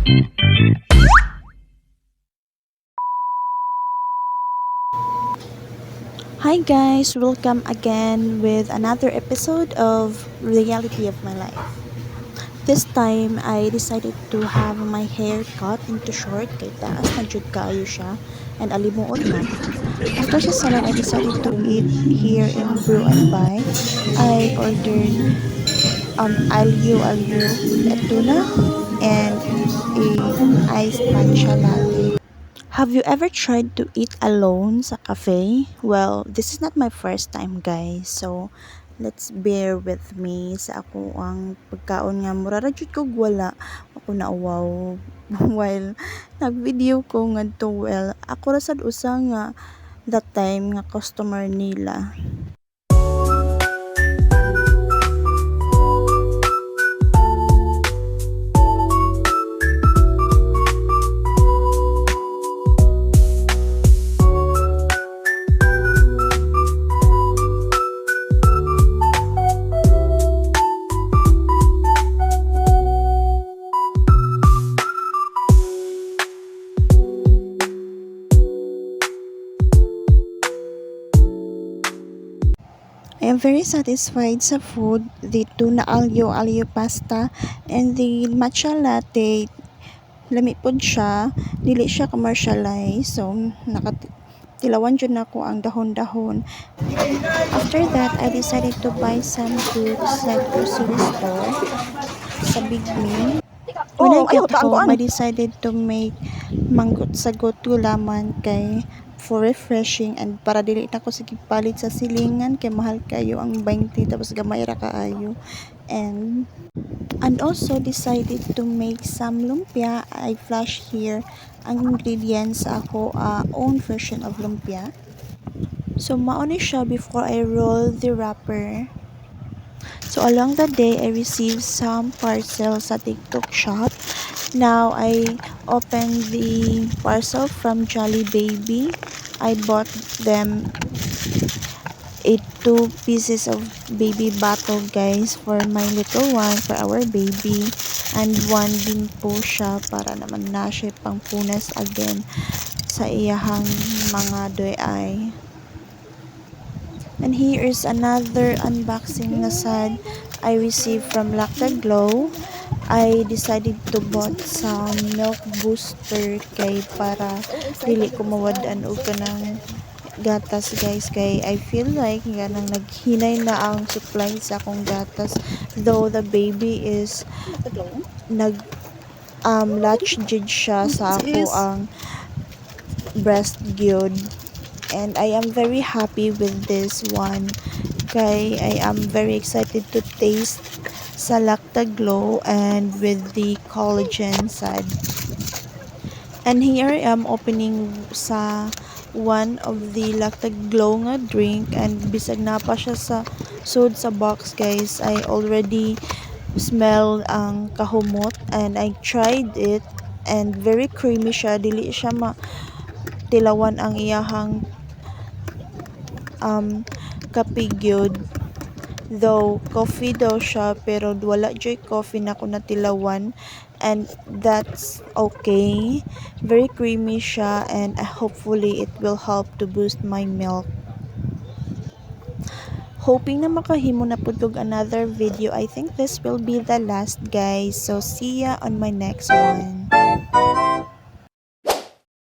Hi guys, welcome again with another episode of Reality of My Life. This time I decided to have my hair cut into short kay taas na jud kaayo siya and alimuot man. After sa salon I decided to eat here in Brew and Buy. I ordered alio tuna and a iced matcha latte. Have you ever tried to eat alone sa cafe? Well, this is not my first time, guys. So, let's bear with me sa ako ang pagkaon nga mura ra jud kog wala ako na wow while nag-video ko ngadto well ako ra sad usa nga that time nga customer nila. I am very satisfied sa food, the tuna alio pasta, and the matcha latte. Lami pod siya, dili siya commercialized, so nakatilawan jud nako ang dahon-dahon. After that, I decided to buy some goods sa grocery store sa Big Me. When I got home, I decided to make manggot sagot gulaman kay for refreshing and para dili na ko sige palit sa silingan kay mahal kayo ang 20 tapos gamay ra kaayo and also decided to make some lumpia. I flash here ang ingredients sa ako own version of lumpia. So mao ni siya before I roll the wrapper. So along the day, I received some parcels sa TikTok shop. Now I opened the parcel from Jolly Baby. I bought them two pieces of baby bottle guys for my little one, for our baby. And one din po siya para naman na siya pangpunas again sa iyahang mga doy-ay. And here is another unboxing na sad I received from Lacta Glow. I decided to bought some milk booster kay para dili ko mawadan og kanang gatas guys kay I feel like ganang naghinay na ang supply sa akong gatas though the baby is nag latch jud siya sa ako ang breast gyud. And I am very happy with this one kay I am very excited to taste sa Lacta Glow and with the collagen side. And here I am opening sa one of the Lacta Glow nga drink and bisag na pa siya sa sud sa box guys. I already smell ang kahumot and I tried it and very creamy siya, dili siya tilawan ang iyahang kapigyod though coffee daw siya pero wala joy coffee na ko natilawan and that's okay, very creamy siya and hopefully it will help to boost my milk. Hoping na makahimo na pud og another video. I think this will be the last guys, so see ya on my next one.